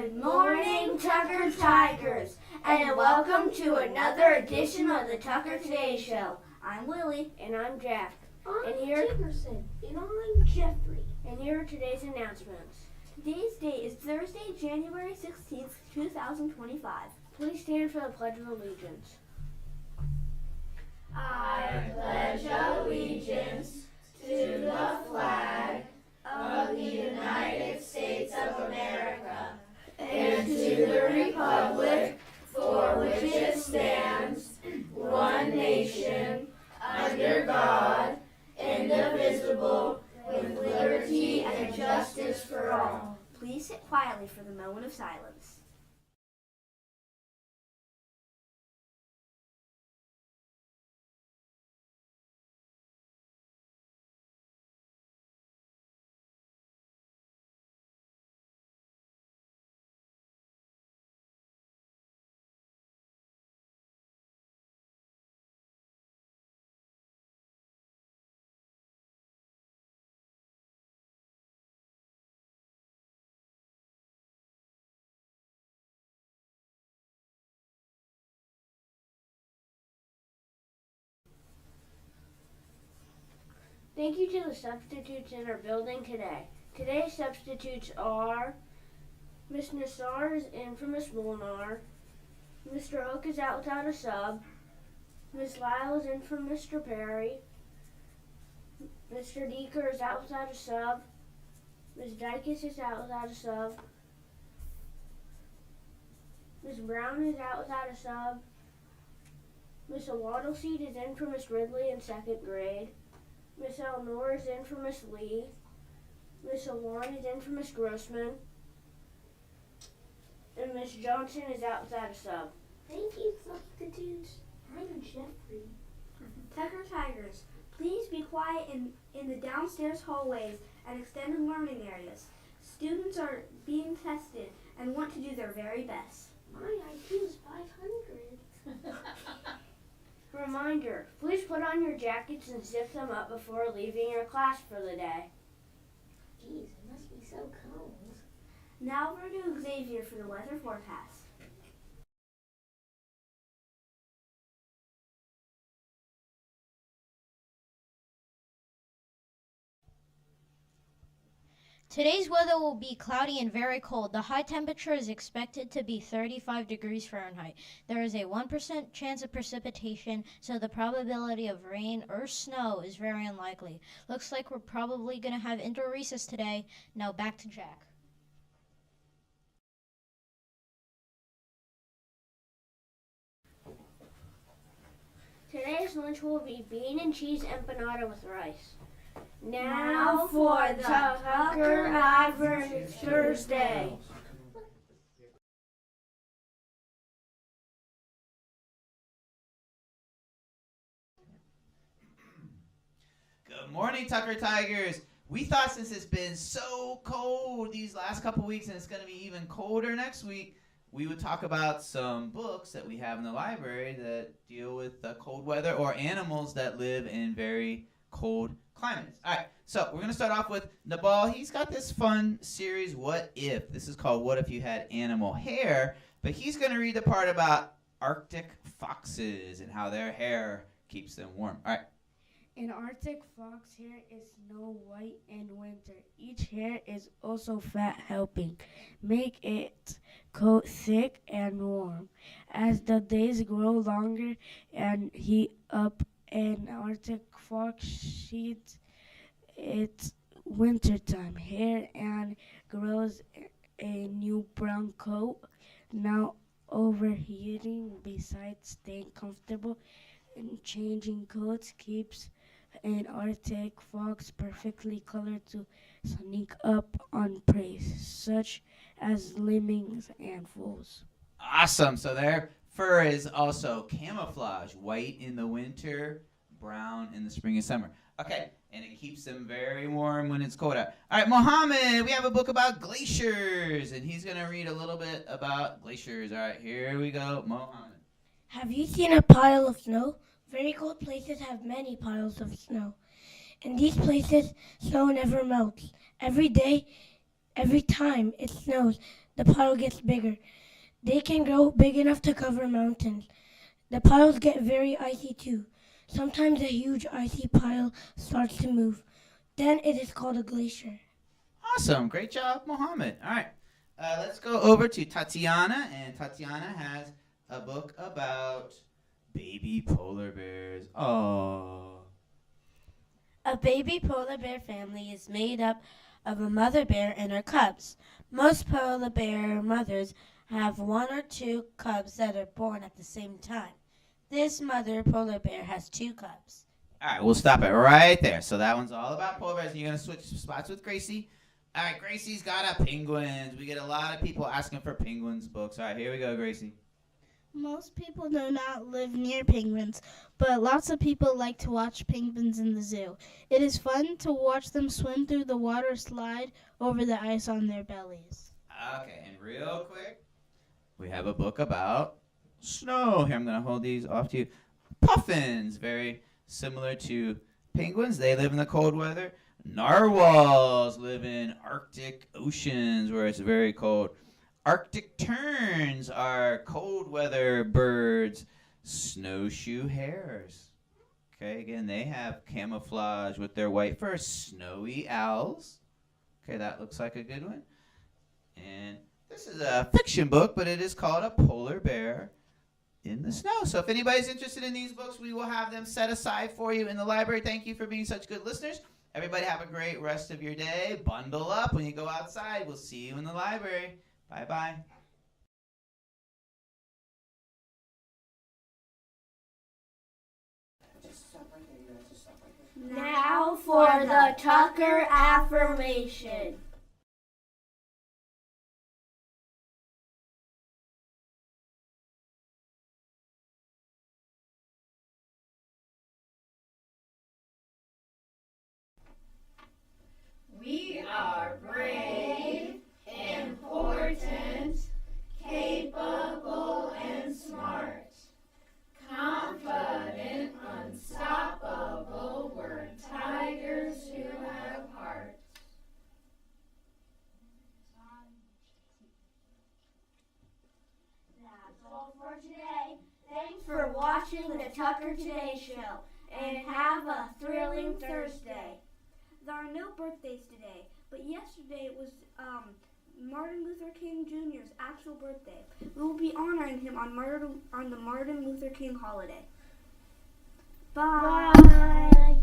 Good morning, Tucker Tigers, and welcome to another edition of the Tucker Today Show. I'm Lily. And I'm Jack. I'm Dickerson. And I'm Jeffrey. And here are today's announcements. Today's date is Thursday, January 16th, 2025. Please stand for the Pledge of Allegiance. I pledge allegiance to the flag of the United States of America and to the republic for which it stands, one nation, under God, indivisible, with liberty and justice for all. Please sit quietly for the moment of silence. Thank you to the substitutes in our building today. Today's substitutes are Miss Nassar is in for Miss Molnar. Mr. Hook is out without a sub. Miss Lyle is in for Mr. Perry. Mr. Deeker is out without a sub. Miss Dykes is out without a sub. Miss Brown is out without a sub. Miss Waddleseed is in for Miss Ridley in second grade. Miss Elnor is in for Miss Lee. Miss Alwan is in for Miss Grossman. And Miss Johnson is out without a sub. Thank you, substitutes. I'm Jeffrey. Tucker Tigers, please be quiet in the downstairs hallways and extended learning areas. Students are being tested and want to do their very best. My IQ is 500. Reminder, please put on your jackets and zip them up before leaving your class for the day. Geez, it must be so cold. Now we're to Xavier for the weather forecast. Today's weather will be cloudy and very cold. The high temperature is expected to be 35 degrees Fahrenheit. There is a 1% chance of precipitation, so the probability of rain or snow is very unlikely. Looks like we're probably going to have indoor recess today. Now back to Jack. Today's lunch will be bean and cheese empanada with rice. Now for the Tucker Average Thursday. Good morning, Tucker Tigers. We thought since it's been so cold these last couple weeks and it's going to be even colder next week, we would talk about some books that we have in the library that deal with cold weather or animals that live in very cold climates. All right, so we're going to start off with Nabal. He's got this fun series, What If? This is called What If You Had Animal Hair? But he's going to read the part about Arctic foxes and how their hair keeps them warm. All right. An Arctic fox hair is snow white in winter. Each hair is also fat, helping make its coat thick and warm. As the days grow longer and heat up, an Arctic fox sheds its wintertime hair and grows a new brown coat. Now overheating, besides staying comfortable and changing coats, keeps an Arctic fox perfectly colored to sneak up on prey, such as lemmings and foals. Awesome. So their fur is also camouflage, white in the winter, brown in the spring and summer. Okay, and it keeps them very warm when it's cold out. All right, Mohammed, we have a book about glaciers, and he's going to read a little bit about glaciers. All right, here we go, Mohammed. Have you seen a pile of snow? Very cold places have many piles of snow. In these places, snow never melts. Every day, Every time it snows, the pile gets bigger. They can grow big enough to cover mountains. The piles get very icy too. Sometimes a huge icy pile starts to move. Then it is called a glacier. Awesome. Great job, Mohammed. All right. Let's go over to Tatiana. And Tatiana has a book about baby polar bears. Oh. A baby polar bear family is made up of a mother bear and her cubs. Most polar bear mothers have one or two cubs that are born at the same time. This mother polar bear has 2 cubs. All right, we'll stop it right there. So that one's all about polar bears. And you're going to switch spots with Gracie. All right, Gracie's got a penguins. We get a lot of people asking for penguins books. All right, here we go, Gracie. Most people do not live near penguins, but lots of people like to watch penguins in the zoo. It is fun to watch them swim through the water, slide over the ice on their bellies. Okay, and real quick, we have a book about snow. Here, I'm going to hold these off to you. Puffins, very similar to penguins. They live in the cold weather. Narwhals live in Arctic oceans where it's very cold. Arctic terns are cold weather birds. Snowshoe hares. Okay, again, they have camouflage with their white fur. Snowy owls. Okay, that looks like a good one. And this is a fiction book, but it is called A Polar Bear in the Snow. So if anybody's interested in these books, we will have them set aside for you in the library. Thank you for being such good listeners. Everybody have a great rest of your day. Bundle up when you go outside. We'll see you in the library. Bye-bye. Now for the Tucker affirmation. We are brave, important, capable, and smart. Confident, unstoppable, we're tigers who have heart. That's all for today. Thanks for watching the Tucker Today Show, and have a thrilling Thursday. There are no birthdays today, but yesterday was Martin Luther King Jr.'s actual birthday. We will be honoring him on the Martin Luther King holiday. Bye. Bye.